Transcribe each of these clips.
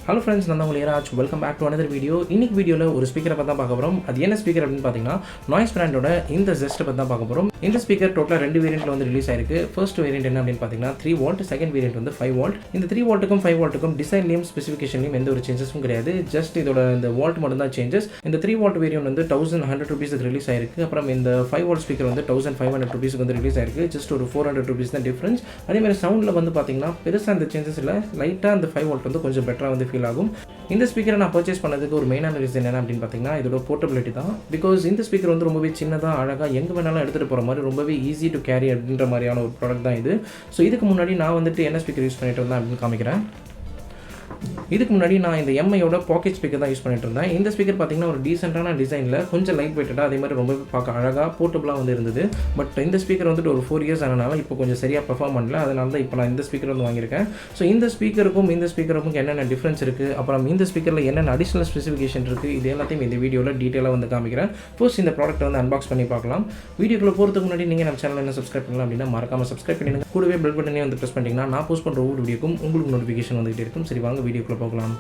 Hello friends, நான் தான் rs. Welcome back to another video. இன்னைக்கு வீடியோல ஒரு ஸ்பீக்கரை பத்தி தான் பார்க்க போறோம். அது என்ன ஸ்பீக்கர் அப்படினு பாத்தீங்கன்னா NOISE பிராண்டோட இந்த Zest பத்தி தான் பார்க்க போறோம். இந்த ஸ்பீக்கர் டோட்டலா ரெண்டு வேரியன்ட்ல வந்து ரிலீஸ் ஆயிருக்கு. ஃபர்ஸ்ட் வேரியன்ட் என்ன அப்படினு பாத்தீங்கன்னா 3 வோல்ட், செகண்ட் வேரியன்ட் வந்து 5 வோல்ட். இந்த 3 வோல்ட்டுக்கும் 5 வோல்ட்டுக்கும் டிசைன்லயும் ஸ்பெசிஃபிகேஷன்லயும் எந்த ஒரு சேஞ்சஸும் கிடையாது. ஜஸ்ட் இதோட இந்த வோல்ட் மட்டும் தான் சேஞ்சஸ். இந்த 3 வோல்ட் வேரியன்ட் வந்து 1100 ரூபீஸ்க்கு ரிலீஸ் ஆயிருக்கு. அப்புறம் இந்த 5 வோல்ட் ஸ்பீக்கர் வந்து 1500 ரூபீஸ்க்கு வந்து ரிலீஸ் ஆயிருக்கு. ஜஸ்ட் ஒரு 400 ரூபீஸ் தான் டிஃபரன்ஸ். அதே மாதிரி சவுண்ட்ல வந்து பாத்தீங்கன்னா பெருசா அந்த சேஞ்சஸ் இல்ல. லைட்டா அந்த 5 வோல்ட் வந்து கொஞ்சம் பெட்டரா வந்து ஃபீல் ஆகும். இந்த ஸ்பீக்கரை நான் பர்ச்சேஸ் பண்ணதுக்கு ஒரு மெயினான ரீசன் என்ன அப்படின்னு பார்த்தீங்கன்னா இதோட போர்ட்டபிலிட்டி தான். பிகாஸ் இந்த ஸ்பீக்கர் வந்து ரொம்பவே சின்னதாக அழகாக எங்கே வேணாலும் எடுத்துகிட்டு போகிற மாதிரி ரொம்பவே ஈஸி டு கேரி அப்படின்ற மாதிரியான ஒரு ப்ராடக்ட் தான் இது. ஸோ இதுக்கு முன்னாடி நான் வந்துட்டு என்ன ஸ்பீக்கர் யூஸ் பண்ணிட்டு இருந்தேன் அப்படின்னு காமிக்கிறேன். இதுக்கு முன்னாடி நான் இந்த எம்ஐயோட பாக்கெட் ஸ்பீக்கர் தான் யூஸ் பண்ணிட்டு இருந்தேன். இந்த ஸ்பீக்கர் பார்த்தீங்கன்னா ஒரு டீசென்ட்டான டிசைனில் கொஞ்சம் லைட் வெயிட்டடாக அதே மாதிரி ரொம்ப பார்க்க அழகாக போர்ட்டபுளாக வந்து இருந்தது. பட் இந்த ஸ்பீக்கர் வந்துட்டு ஒரு 4 இயர்ஸ் ஆனனால இப்போ கொஞ்சம் சரியாக பெர்ஃபார்ம் பண்ணல. அதனால தான் இப்போ நான் இந்த ஸ்பீக்கர் வந்து வாங்கியிருக்கேன். ஸோ இந்த ஸ்பீக்கருக்கும் என்னென்ன டிஃப்ரென்ஸ் இருக்குது, அப்புறம் இந்த ஸ்பீக்கரில் என்னென்ன அடிஷனல் ஸ்பெசிஃபிகேஷன் இருக்குது, இது எல்லாத்தையும் இந்த வீடியோவில் டீட்டெயிலாக வந்து காமிக்கிறேன். ஃபர்ஸ்ட் இந்த ப்ராடக்ட்டை வந்து அன்பாக்ஸ் பண்ணி பார்க்கலாம். வீடியோக்குள்ள போகிறதுக்கு முன்னாடி நீங்கள் நம்ம சேனல் என்ன சப்ஸ்கிரைப் பண்ணலாம் அப்படின்னா மறக்காமல் சப்ஸ்கிரைப் பண்ணிடுங்க. கூடவே பெல் பட்டனே வந்து ப்ரெஸ் பண்ணிட்டீங்கன்னா நான் போஸ்ட் பண்ணுற ஒவ்வொரு வீடியோக்கும் உங்களுக்கு நோட்டிஃபிகேஷன் வந்துகிட்டே இருக்கும். சரி வாங்க வீடியோக்குள்ள போகலாம்.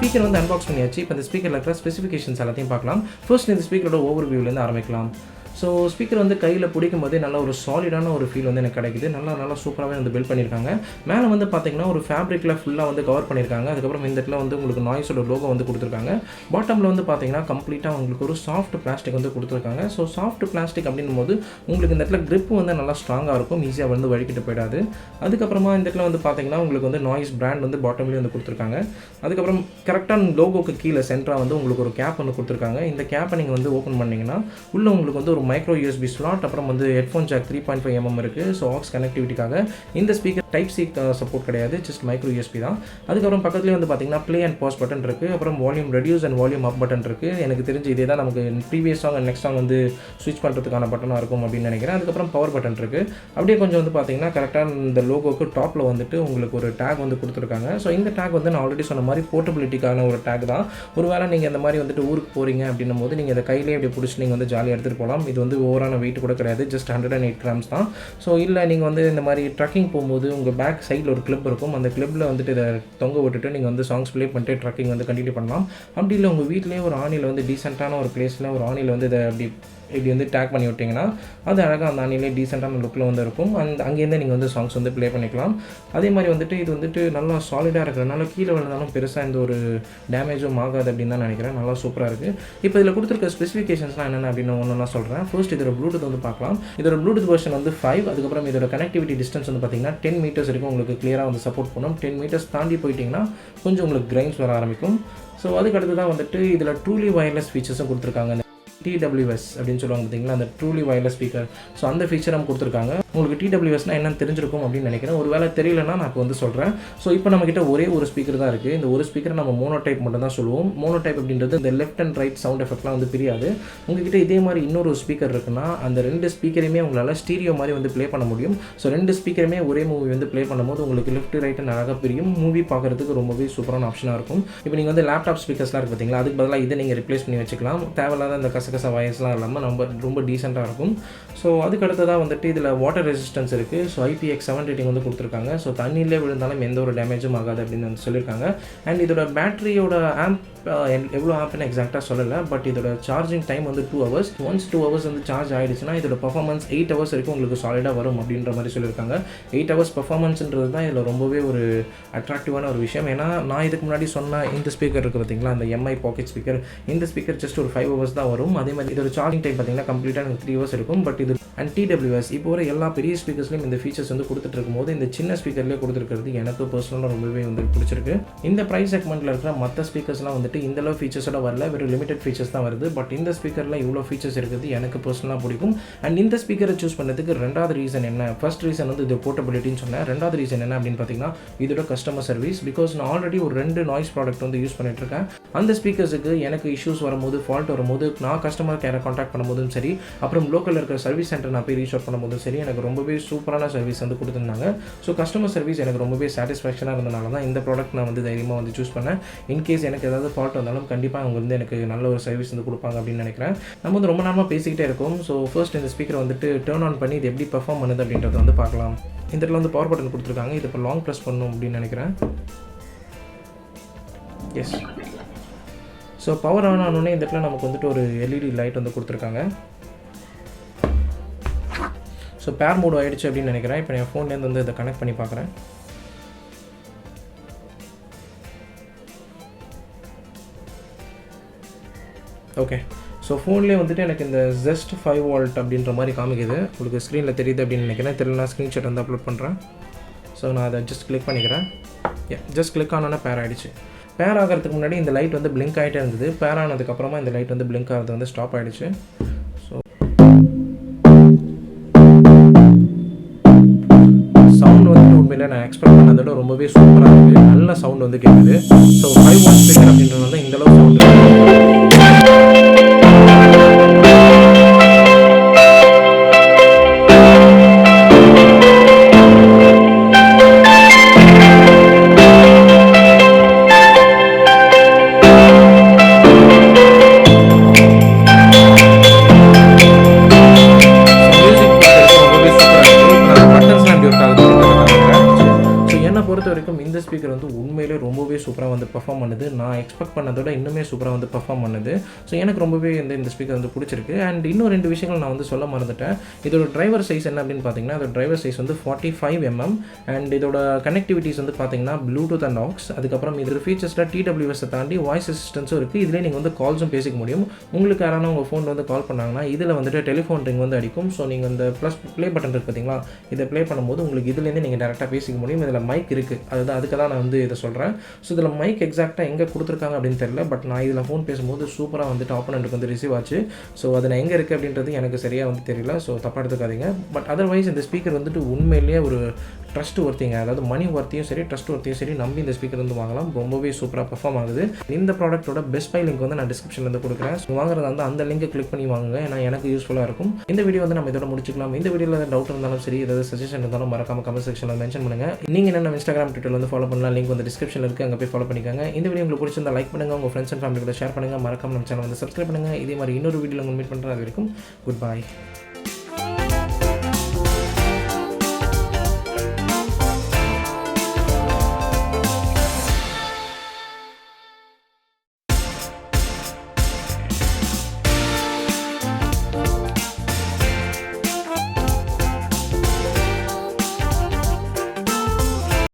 ஸ்பீக்கர் வந்து அன்பாக்ஸ் பண்ணியாச்சு. இப்போ இந்த ஸ்பீக்கரில் இருக்கிற ஸ்பெசிஃபிகேஷன்ஸ் எல்லாத்தையும் பார்க்கலாம். ஃபர்ஸ்ட் இந்த ஸ்பீக்கரோட ஓவர்வியூலேருந்து ஆரம்பிக்கலாம். ஸோ ஸ்பீக்கர் வந்து கையில் பிடிக்கும் போதே நல்ல ஒரு சாலிடான ஒரு ஃபீல் வந்து எனக்கு கிடைக்குது. நல்லா சூப்பராகவே வந்து பில்ட் பண்ணியிருக்காங்க. மேலே வந்து பார்த்தீங்கன்னா ஒரு ஃபேப்ரிக்கில் ஃபுல்லாக வந்து கவர் பண்ணியிருக்காங்க. அதுக்கப்புறம் இந்த இடத்துல வந்து உங்களுக்கு நாய்ஸோட லோகோ வந்து கொடுத்துருக்காங்க. பாட்டமில் வந்து பார்த்தீங்கன்னா கம்ப்ளீட்டாக உங்களுக்கு ஒரு சாஃப்ட் பிளாஸ்டிக் வந்து கொடுத்துருக்காங்க. ஸோ சாஃப்ட் பிளாஸ்டிக் அப்படின்னும் போது உங்களுக்கு இந்த இடத்துல கிரிப் வந்து நல்லா ஸ்ட்ராங்காக இருக்கும், ஈஸியாக வந்து வழிக்கிட்டு போயிடாது. அதுக்கப்புறமா இந்த இடத்துல வந்து பார்த்தீங்கன்னா உங்களுக்கு வந்து நாய்ஸ் பிராண்ட் வந்து பாட்டம்லேயே வந்து கொடுத்துருக்காங்க. அதுக்கப்புறம் கரெக்டான லோகோக்கு கீழே சென்டராக வந்து உங்களுக்கு ஒரு கேப் வந்து கொடுத்துருக்காங்க. இந்த கேப்பை நீங்கள் வந்து ஓப்பன் பண்ணிங்கன்னா உள்ளே உங்களுக்கு வந்து ஒரு மைக்ரோ USB ஸ்லாட், அப்புறம் வந்து ஹெட்ஃபோன் ஜாக் 3.5 mm இருக்குது. ஸோ ஆக்ஸ் கனெக்டிவிட்டிக்காக இந்த ஸ்பீக்கர் டைப் சி சப்போர்ட் கிடையாது, ஜஸ்ட் மைக்ரோ USB தான். அதுக்கப்புறம் பக்கத்துலேயே வந்து பார்த்தீங்கன்னா ப்ளே அண்ட் பாஸ் பட்டன் இருக்குது. அப்புறம் volume reduce and volume up button இருக்குது. எனக்கு தெரிஞ்சு இதே தான் நமக்கு previous song and next song வந்து ஸ்விட்ச் பண்ணுறதுக்கான பட்டனாக இருக்கும் அப்படின்னு நினைக்கிறேன். அதுக்கப்புறம் பவர் பட்டன் இருக்குது. அப்படியே கொஞ்சம் வந்து பார்த்தீங்கன்னா கரெக்டாக இந்த லோகோக்கு டாப்பில் வந்துட்டு உங்களுக்கு ஒரு டேக் வந்து கொடுத்துருக்காங்க. ஸோ இந்த டேக் வந்து நான் ஆல்ரெடி சொன்ன மாதிரி போர்ட்டபிலிட்டிக்கான ஒரு டேக் தான். ஒருவேளை நீங்கள் இந்த மாதிரி வந்துட்டு ஊருக்கு போகிறீங்க அப்படின்னும் போது நீங்கள் இதை கையிலேயே இப்படி பிடிச்சி நீங்கள் வந்து ஜாலியாக எடுத்துகிட்டு போகலாம். இது வந்து ஓவரான வெயிட் கூட கிடையாது, ஜஸ்ட் 108 grams தான். ஸோ இல்லை நீங்கள் வந்து இந்த மாதிரி ட்ரக்கிங் போகும்போது உங்கள் பேக் சைடில் ஒரு கிளிப் இருக்கும். அந்த கிளிப்பில் வந்துட்டு இதை தொங்க விட்டுட்டு நீங்கள் வந்து சாங்ஸ் ப்ளே பண்ணிட்டு ட்ரக்கிங் வந்து கண்டினியூ பண்ணலாம். அப்படி இல்லை உங்கள் வீட்டிலேயே ஒரு ஆணியில் வந்து டீசெண்டான ஒரு பிளேஸில் ஒரு ஆணியில் வந்து இதை இப்படி வந்து டேக் பண்ணி விட்டிங்கன்னா அது அழகாக அந்த ஆணிலே டீசெண்டான லுக்கில் வந்து இருக்கும். அங்கேருந்து நீங்கள் வந்து சாங்ஸ் வந்து ப்ளே பண்ணிக்கலாம். அதே மாதிரி வந்துட்டு இது வந்துட்டு நல்லா சாலிடாக இருக்கிறதுனால கீழே விழுந்தாலும் பெருசாக இந்த ஒரு டேமேஜும் ஆகாது அப்படின்னு தான் நினைக்கிறேன். நல்லா சூப்பராக இருக்குது. இப்போ இதில் கொடுத்துருக்க ஸ்பெசிஃபிகேஷன்ஸ்லாம் என்னென்ன அப்படின்னு ஒன்று சொல்கிறேன். ஃபர்ஸ்ட் இதோட ப்ளூடூத் வந்து பார்க்கலாம். இதோட ப்ளூடூத் வெர்ஷன் வந்து 5. அதுக்கப்புறம் இதோட கனெக்டிவிட்டி டிஸ்டன்ஸ் வந்து பார்த்தீங்கன்னா 10 மீட்டர்ஸ் வரைக்கும் உங்களுக்கு கிளியராக வந்து சப்போர்ட் பண்ணும். 10 மீட்டர்ஸ் தாண்டி போயிட்டிங்கன்னா கொஞ்சம் உங்களுக்கு கிரைன்ஸ் வர ஆரம்பிக்கும். ஸோ அதுக்கடுத்து தான் வந்துட்டு இதில் ட்ரூலி வயர்லெஸ் ஃபீச்சர்ஸும் கொடுத்துருக்காங்க. TWS அப்படின்னு சொல்லுவாங்க பார்த்தீங்களா, அந்த ட்ரூலி வயர்லெஸ் ஸ்பீக்கர். ஸோ அந்த ஃபீச்சர் நம்ம கொடுத்துருக்காங்க. உங்களுக்கு TWSனா என்னன்னு தெரிஞ்சிருக்கும் அப்படின்னு நினைக்கிறேன். ஒருவேளை தெரியலனா நான் இப்போ வந்து சொல்கிறேன். ஸோ இப்போ நம்மக்கிட்ட ஒரே ஒரு ஸ்பீக்கர் தான் இருக்குது. இந்த ஒரு ஸ்பீக்கரை நம்ம மோனோ டைப் மட்டும் தான் சொல்லுவோம். மோனோ டைப் அப்படின்றது இந்த லெஃப்ட் அண்ட் ரைட் சவுண்ட் எஃபெக்ட்லாம் வந்து பிரியாது. உங்ககிட்ட இதே மாதிரி இன்னொரு ஸ்பீக்கர் இருக்குன்னா அந்த 2 ஸ்பீக்கரையுமே உங்களால் ஸ்டீரியோ மாதிரி வந்து ப்ளே பண்ண முடியும். ஸோ 2 ஸ்பீக்கருமே ஒரே மூவி வந்து ப்ளே பண்ணும்போது உங்களுக்கு லெஃப்ட் ரைட்டு அழகாக பிரியும். மூவி பார்க்குறதுக்கு ரொம்பவே சூப்பரான ஆப்ஷனாக இருக்கும். இப்போ நீங்கள் வந்து லேப்டாப் ஸ்பீக்கர்ஸ்லாம் இருக்குது பார்த்தீங்களா, அதுக்கு பதிலாக இதை நீங்கள் ரிப்ளேஸ் பண்ணி வச்சுக்கலாம். தேவையில்லாத அந்த கசகச வாய்ஸ்லாம் இல்லாமல் ரொம்ப டீசெண்டாக இருக்கும். ஸோ அதுக்கு அடுத்ததாக வந்துட்டு இதில் வாட்டர் ரெசிஸ்டன்ஸ் இருக்குது. ஸோ IPX7 ரேட்டிங் வந்து கொடுத்துருக்காங்க. ஸோ தண்ணியிலே விழுந்தாலும் எந்த ஒரு டேமேஜும் ஆகாது அப்படின்னு வந்து சொல்லியிருக்காங்க. அண்ட் இதோட பேட்டரியோட ஆம்ப் எவ்வளோ ஆம்ப்னு எக்ஸாக்டாக சொல்லலை. பட் இதோட சார்ஜிங் டைம் வந்து 2 hours. ஒன்ஸ் 2 hours வந்து சார்ஜ் ஆகிடுச்சுன்னா இதோட பர்ஃபார்மன்ஸ் 8 hours வரைக்கும் உங்களுக்கு சாலிடாக வரும் அப்படின்ற மாதிரி சொல்லியிருக்காங்க. 8 hours பர்ஃபார்மன்ஸ்ன்றது தான் இதில் ரொம்பவே ஒரு அட்ராக்டிவான ஒரு விஷயம். ஏன்னா நான் இதுக்கு முன்னாடி சொன்ன இந்த ஸ்பீக்கர் இருக்குது பார்த்தீங்களா, அந்த MI பாக்கெட் ஸ்பீக்கர், இந்த ஸ்பீக்கர் ஜஸ்ட் ஒரு 5 hours தான் வரும். அதே மாதிரி இதோட சார்ஜிங் டைம் பார்த்தீங்கன்னா கம்ப்ளீட்டாக எனக்கு 3 hours இருக்கும். பட் இது அண்ட் TWS இப்போ வர எல்லா பெரிய ஸ்பீக்கர்ஸ்லையும் இந்த ஃபீச்சர்ஸ் வந்து கொடுத்துட்டு இருக்கும்போது இந்த சின்ன ஸ்பீக்கர்லேயே கொடுத்துருக்கிறது எனக்கு பர்சனலாக ரொம்பவே வந்து பிடிச்சிருக்கு. இந்த ப்ரைஸ் செக்மெண்ட்டில் இருக்கிற மற்ற ஸ்பீக்கர்ஸ்லாம் வந்துட்டு இந்தளவு ஃபீச்சர்ஸோட வரல, வெறும் லிமிடெட் ஃபீச்சர்ஸ் தான் வருது. பட் இந்த ஸ்பீக்கரில் இவ்வளோ ஃபீச்சர்ஸ் இருக்குது எனக்கு பர்சனலாக பிடிக்கும். அண்ட் இந்த ஸ்பீக்கரை சூஸ் பண்ணதுக்கு ரெண்டாவது ரீசன் என்ன, ஃபர்ஸ்ட் ரீசன் வந்து இது போர்ட்டபிலிட்டின்னு சொன்னேன். ரெண்டாவது ரீசன் என்ன அப்படின்னு பார்த்தீங்கன்னா இதோட கஸ்டமர் சர்வீஸ். பிகாஸ் நான் ஆல்ரெடி ஒரு 2 நாய்ஸ் ப்ராடக்ட் வந்து யூஸ் பண்ணிட்டு இருக்கேன். அந்த ஸ்பீக்கர்ஸுக்கு எனக்கு இஷ்யூஸ் வரும்போது, ஃபால்ட் வரும்போது, நான் கஸ்டமர் கேரை கான்டாக்ட் பண்ணும்போதும் சரி, அப்புறம் லோக்கலில் இருக்கிற சர்வீஸ் சென்டர் நான் போய் ரீச் அவுட் பண்ணும்போதும் சரி, எனக்கு ரொம்பவே சூப்பரான சர்வீஸ் வந்து கொடுத்துருந்தாங்க. ஸோ கஸ்டமர் சர்வீஸ் எனக்கு ரொம்பவே சாட்டிஸ்ஃபேக்ஷனாக இருந்தனால தான் இந்த ப்ராடக்ட் நான் வந்து தைரியமாக வந்து சூஸ் பண்ணேன். இன்கேஸ் எனக்கு ஏதாவது ஃபால்ட் வந்தாலும் கண்டிப்பாக அவங்க வந்து எனக்கு நல்ல ஒரு சர்வீஸ் வந்து கொடுப்பாங்க அப்படின்னு நினைக்கிறேன். நம்ம வந்து ரொம்ப நேரமாக பேசிக்கிட்டே இருக்கோம். ஸோ ஃபர்ஸ்ட் இந்த ஸ்பீக்கரை வந்துட்டு டர்ன் ஆன் பண்ணி இது எப்படி பெர்ஃபார்ம் பண்ணுது அப்படின்றத வந்து பார்க்கலாம். இந்த இடத்துல வந்து பவர் பட்டன் கொடுத்துருக்காங்க. இது இப்போ லாங் ப்ரெஸ் பண்ணணும் அப்படின்னு நினைக்கிறேன். எஸ். ஸோ பவர் ஆன் ஆனோடனே இந்த இடத்துல நமக்கு வந்துட்டு ஒரு LED லைட் வந்து கொடுத்துருக்காங்க. ஸோ பேர் மோட் ஆகிடுச்சு அப்படின்னு நினைக்கிறேன். இப்போ என் ஃபோன்லேருந்து வந்து இதை கனெக்ட் பண்ணி பார்க்குறேன். ஓகே. ஸோ ஃபோன்லேயே வந்துட்டு எனக்கு இந்த Zest 5 volt அப்படின்ற மாதிரி காமிக்குது. உங்களுக்கு ஸ்க்ரீனில் தெரியுது அப்படின்னு நினைக்கிறேன். தெரியலனா ஸ்க்ரீன்ஷாட் வந்து அப்லோட் பண்ணுறேன். ஸோ நான் அதை ஜஸ்ட் கிளிக் பண்ணிக்கிறேன். ஜஸ்ட் கிளிக் ஆனோன்னா பேர் ஆகிடுச்சு. பேர் ஆகிறதுக்கு முன்னாடி இந்த லைட் வந்து பிளிங்க் ஆகிட்டே இருந்தது. பேர் ஆனதுக்கப்புறமா இந்த லைட் வந்து பிளிங்க் ஆகிறது வந்து ஸ்டாப் ஆகிடுச்சு. ஸோ சவுண்ட் வந்துட்டு உண்மையிலே நான் எக்ஸ்பெக்ட் பண்ணதோட ரொம்பவே சூப்பராக இருக்குது. நல்ல சவுண்ட் வந்து கேட்குது. ஸோ 5 watt ஸ்பீக்கர் அப்படின்றது வந்து இந்தளவு சவுண்ட் ஸ்பீக்கர் வந்து உண்மையிலே ரொம்பவே சூப்பராக வந்து பெர்ஃபார்ம் பண்ணுது. நான் எக்ஸ்பெக்ட் பண்ணதோட இன்னுமே சூப்பராக வந்து பெர்ஃபார்ம் பண்ணுது. ஸோ எனக்கு ரொம்பவே இந்த ஸ்பீக்கர் வந்து பிடிச்சிருக்கு. அண்ட் இன்னும் 2 விஷயங்கள் நான் வந்து சொல்ல மறந்துட்டேன். இதோட டிரைவர் சைஸ் என்ன அப்படின்னு பார்த்தீங்கன்னா அதோட டிரைவர் சைஸ் வந்து 45 mm. அண்ட் இதோட கனெக்டிவிட்டிஸ் வந்து பார்த்தீங்கன்னா ப்ளூடூத் அண்ட் ஆக்ஸ். அதுக்கப்புறம் இதோட ஃபீச்சர்ஸில் TWS தாண்டி வாய்ஸ் அசிஸ்டன்ஸும் இருக்குது. இதிலே நீங்கள் வந்து கால்ஸும் பேசிக்க முடியும். உங்களுக்கு யாரான உங்கள் ஃபோன் வந்து கால் பண்ணாங்கன்னா இதில் வந்துட்டு டெலிஃபோன் ரிங் வந்து அடிக்கும். ஸோ நீங்கள் இந்த ப்ளஸ் ப்ளே பட்டன் இருக்குது பார்த்தீங்களா, இதை ப்ளே பண்ணும்போது உங்களுக்கு இதுலேருந்து நீங்கள் டேரெக்டாக பேசிக்க முடியும். இதில் மைக் இருக்குது. அதுக்கு தான் நான் வந்து இதை சொல்கிறேன். ஸோ இதில் மைக் எக்ஸாக்டாக எங்கே கொடுத்துருக்காங்க அப்படின்னு தெரியல. பட் நான் இதில் ஃபோன் பேசும்போது சூப்பராக வந்துட்டு ஆப்போனண்ட்டுக்கு வந்து ரிசீவ் ஆச்சு. ஸோ அது நான் எங்கே இருக்குது அப்படின்றது எனக்கு சரியாக வந்து தெரியல. ஸோ தப்பாக எடுத்துக்காதீங்க. பட் அதர்வைஸ் இந்த ஸ்பீக்கர் வந்துட்டு உண்மையிலேயே ஒரு ட்ரஸ்ட் ஒர்த்திங்க. அதாவது மணி ஒர்த்தியும் சரி, ட்ரஸ்ட் ஒர்த்தியும் சரி, நம்பி இந்த ஸ்பீக்கர் வந்து வாங்கலாம். ரொம்பவே சூப்பராக பெர்ஃபார்ம் ஆகுது. இந்த ப்ராடக்ட்டோட பெஸ்ட் பை லிங்க் வந்து நான் டிஸ்கிரிப்ஷனில் வந்து கொடுக்குறேன். ஸோ வாங்குறதா வந்து அந்த லிங்கை கிளிக் பண்ணி வாங்குங்க. ஏன்னா எனக்கு யூஸ்ஃபுல்லாக இருக்கும். இந்த வீடியோ வந்து நம்ம இதோட முடிச்சுக்கலாம். இந்த வீடியோவில் ஏதாவது டவுட் இருந்தாலும் சரி, ஏதாவது சஜஷன் இருந்தாலும் மறக்காம கமெண்ட் செக்ஷனில் மென்ஷன் பண்ணுங்கள். நீங்கள் என்ன இன்ஸ்டாகிராம், ட்விட்டர் வந்து ஃபாலோ பண்ணலாம். லிங்க் வந்து டிஸ்கிரிப்ஷனில் இருக்குது. அங்கே போய் ஃபாலோ பண்ணிக்கோங்க. இந்த வீடியோ உங்களுக்கு பிடிச்சிருந்தா லைக் பண்ணுங்கள். உங்கள் ஃப்ரெண்ட்ஸ் அண்ட் ஃபேமிலி கூட ஷேர் பண்ணுங்கள். மறக்காம நம்ம சேனல் வந்து சப்ஸ்கிரைப் பண்ணுங்கள். இதே மாதிரி இன்னொரு வீடியோவில் உங்களை மீட் பண்ணுறது. அது வரைக்கும் குட் பை.